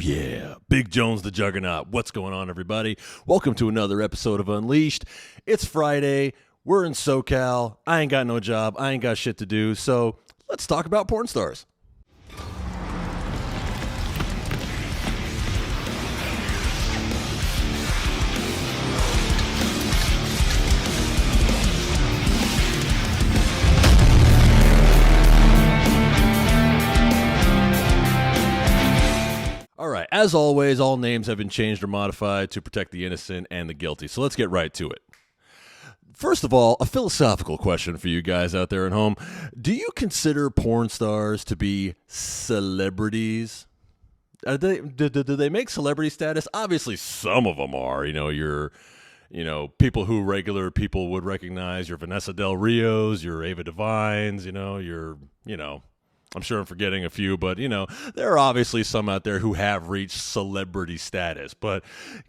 yeah, Big Jones the Juggernaut. What's going on, everybody? Welcome to another episode of Unleashed. It's Friday. We're in SoCal. I ain't got no job. I ain't got shit to do. So let's talk about porn stars. All right, as always, all names have been changed or modified to protect the innocent and the guilty. So let's get right to it. First of all, a philosophical question for you guys out there at home. Do you consider porn stars to be celebrities? Do they make celebrity status? Obviously, some of them are. People who regular people would recognize. Your Vanessa Del Rios, your Ava Devines, I'm sure I'm forgetting a few, but, there are obviously some out there who have reached celebrity status. But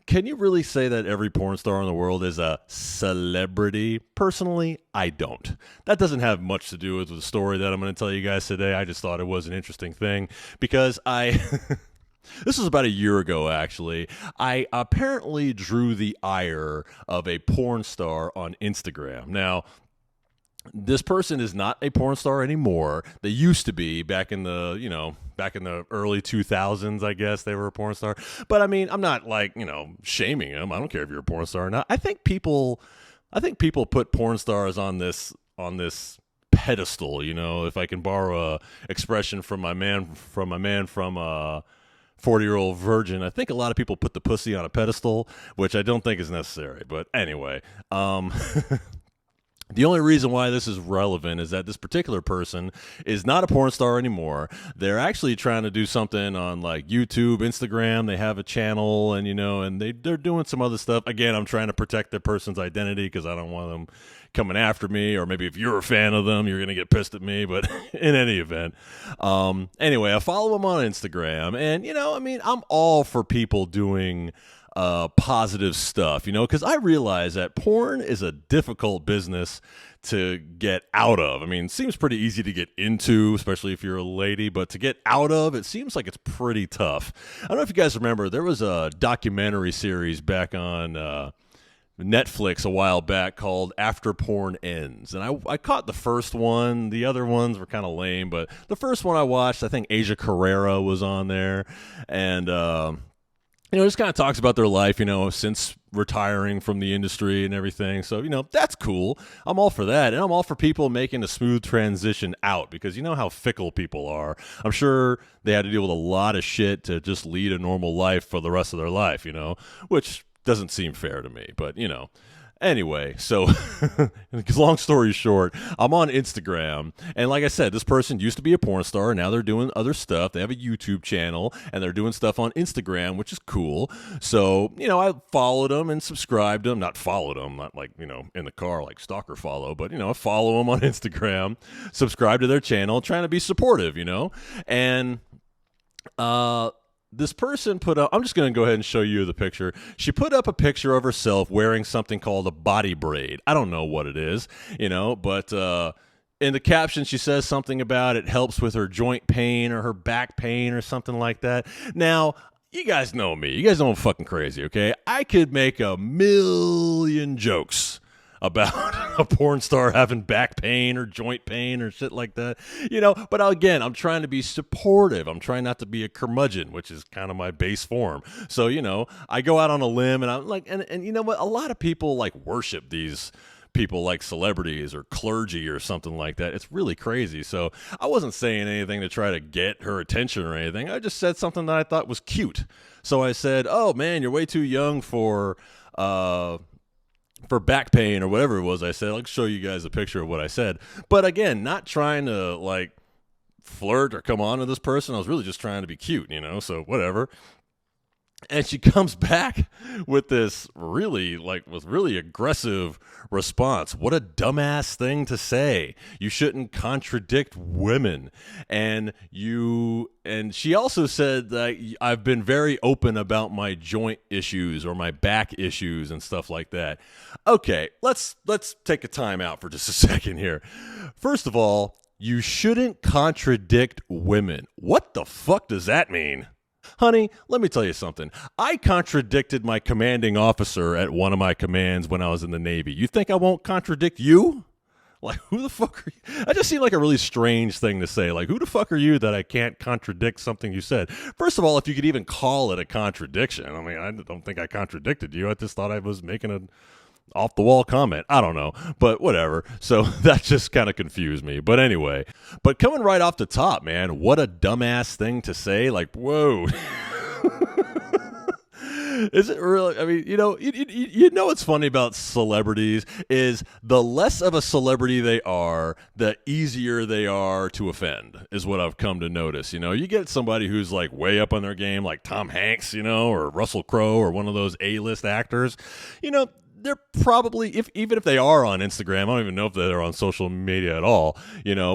can you really say that every porn star in the world is a celebrity? Personally, I don't. That doesn't have much to do with the story that I'm going to tell you guys today. I just thought it was an interesting thing because this was about a year ago, actually. I apparently drew the ire of a porn star on Instagram. Now, this person is not a porn star anymore. They used to be back in the early 2000s, I guess they were a porn star. But I mean, I'm not shaming them. I don't care if you're a porn star or not. I think people put porn stars on this pedestal, if I can borrow a expression from my man from 40-Year-Old Virgin. I think a lot of people put the pussy on a pedestal, which I don't think is necessary. But anyway, the only reason why this is relevant is that this particular person is not a porn star anymore. They're actually trying to do something on like YouTube, Instagram. They have a channel and they're doing some other stuff. Again, I'm trying to protect their person's identity because I don't want them coming after me, or maybe if you're a fan of them, you're going to get pissed at me. But in any event, anyway, I follow them on Instagram and, I'm all for people doing positive stuff, because I realize that porn is a difficult business to get out of. I mean, it seems pretty easy to get into, especially if you're a lady, but to get out of, it seems like it's pretty tough. I don't know if you guys remember, there was a documentary series back on Netflix a while back called After Porn Ends, and I caught the first one. The other ones were kind of lame, but the first one I watched, I think Asia Carrera was on there, and just kind of talks about their life, since retiring from the industry and everything. So, that's cool. I'm all for that. And I'm all for people making a smooth transition out because you know how fickle people are. I'm sure they had to deal with a lot of shit to just lead a normal life for the rest of their life, which doesn't seem fair to me. But, anyway, so long story short, I'm on Instagram, and like I said, this person used to be a porn star, and now they're doing other stuff. They have a YouTube channel, and they're doing stuff on Instagram, which is cool. So, I followed them and subscribed them. Not followed them, not like, in the car like stalker follow, but, I follow them on Instagram, subscribe to their channel, trying to be supportive, and this person put up, I'm just going to go ahead and show you the picture. She put up a picture of herself wearing something called a body braid. I don't know what it is, but in the caption, she says something about it helps with her joint pain or her back pain or something like that. Now, you guys know me. You guys know I'm fucking crazy, okay? I could make a million jokes about a porn star having back pain or joint pain or shit like that, but again, I'm trying to be supportive. I'm trying not to be a curmudgeon, which is kind of my base form. So, I go out on a limb and I'm like, and you know what? A lot of people like worship these people like celebrities or clergy or something like that. It's really crazy. So I wasn't saying anything to try to get her attention or anything. I just said something that I thought was cute. So I said, oh man, you're way too young for back pain or whatever it was I said. I'll show you guys a picture of what I said. But again, not trying to like flirt or come on to this person. I was really just trying to be cute, so whatever. And she comes back with this really aggressive response. What a dumbass thing to say. You shouldn't contradict women. And she also said that I've been very open about my joint issues or my back issues and stuff like that. Okay, let's take a time out for just a second here. First of all, you shouldn't contradict women. What the fuck does that mean? Honey, let me tell you something. I contradicted my commanding officer at one of my commands when I was in the Navy. You think I won't contradict you? Like, who the fuck are you? That just seemed like a really strange thing to say. Like, who the fuck are you that I can't contradict something you said? First of all, if you could even call it a contradiction. I mean, I don't think I contradicted you. I just thought I was making an off-the-wall comment. I don't know, but whatever. So that just kind of confused me. But anyway, but coming right off the top, man, what a dumbass thing to say. Like, whoa. Is it really? I mean, you know what's funny about celebrities is the less of a celebrity they are, the easier they are to offend, is what I've come to notice. You get somebody who's like way up on their game, like Tom Hanks, or Russell Crowe or one of those A-list actors, they're probably, even if they are on Instagram, I don't even know if they're on social media at all,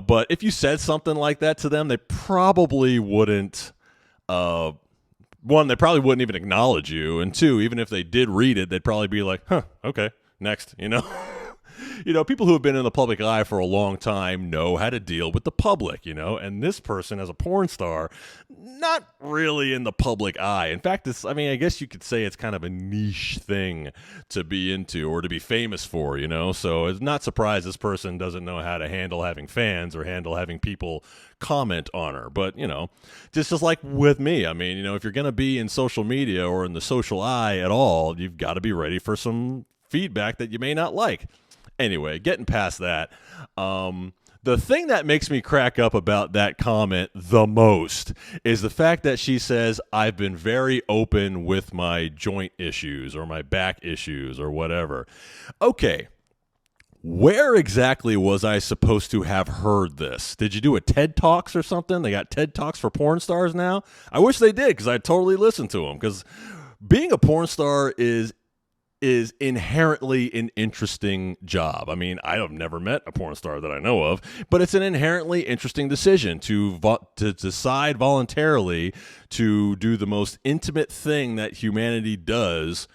but if you said something like that to them, they probably wouldn't, one, they probably wouldn't even acknowledge you. And two, even if they did read it, they'd probably be like, huh, okay, next, people who have been in the public eye for a long time know how to deal with the public, and this person as a porn star, not really in the public eye. In fact, I guess you could say it's kind of a niche thing to be into or to be famous for, so it's not surprised this person doesn't know how to handle having fans or handle having people comment on her. But, just like with me, I mean, if you're going to be in social media or in the social eye at all, you've got to be ready for some feedback that you may not like. Anyway, getting past that, the thing that makes me crack up about that comment the most is the fact that she says, I've been very open with my joint issues or my back issues or whatever. Okay, where exactly was I supposed to have heard this? Did you do a TED Talks or something? They got TED Talks for porn stars now? I wish they did, because I totally listened to them, because being a porn star is inherently an interesting job. I mean, I have never met a porn star that I know of, but it's an inherently interesting decision to decide voluntarily to do the most intimate thing that humanity does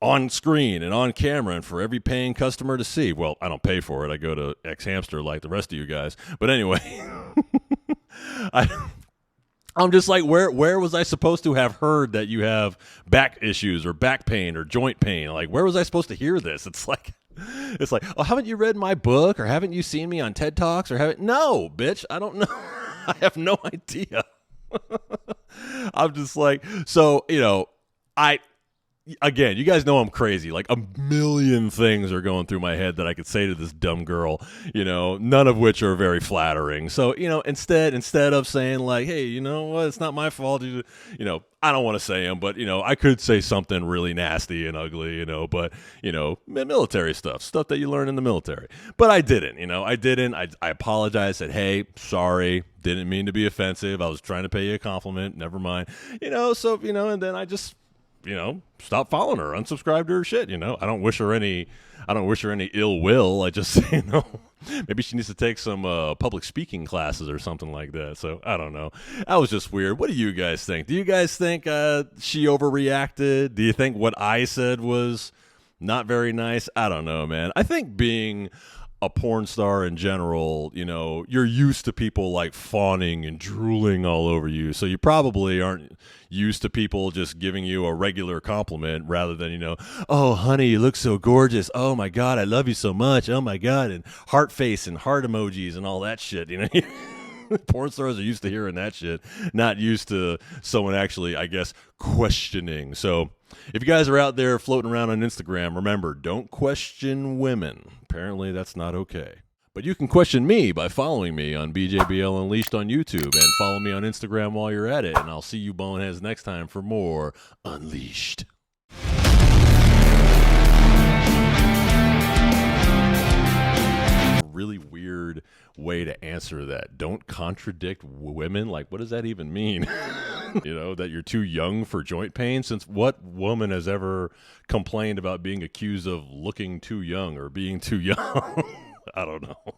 on screen and on camera and for every paying customer to see. Well, I don't pay for it. I go to X Hamster like the rest of you guys. But anyway, I'm just like, where was I supposed to have heard that you have back issues or back pain or joint pain? Like, where was I supposed to hear this? It's like, oh, haven't you read my book, or haven't you seen me on TED Talks, or haven't? No, bitch, I don't know. I have no idea. I'm just like, so, again, you guys know I'm crazy. Like, a million things are going through my head that I could say to this dumb girl, none of which are very flattering. So, instead of saying like, hey, you know what, it's not my fault. I don't want to say them, but, I could say something really nasty and ugly, but, military stuff that you learn in the military. But I didn't, I apologized, said, hey, sorry, didn't mean to be offensive. I was trying to pay you a compliment. Never mind. So, and then I just, stop following her, unsubscribe to her shit. I don't wish her any ill will. I just, maybe she needs to take some public speaking classes or something like that. So I don't know. That was just weird. What do you guys think? Do you guys think she overreacted? Do you think what I said was not very nice? I don't know, man. I think being a porn star in general, you're used to people like fawning and drooling all over you. So you probably aren't used to people just giving you a regular compliment rather than, oh, honey, you look so gorgeous. Oh, my God, I love you so much. Oh, my God. And heart face and heart emojis and all that shit, Porn stars are used to hearing that shit, not used to someone actually, I guess, questioning. So if you guys are out there floating around on Instagram, remember, don't question women. Apparently that's not okay. But you can question me by following me on BJBL Unleashed on YouTube, and follow me on Instagram while you're at it. And I'll see you boneheads next time for more Unleashed. Really weird way to answer that. Don't contradict women. Like, what does that even mean? That you're too young for joint pain? Since what woman has ever complained about being accused of looking too young or being too young? I don't know.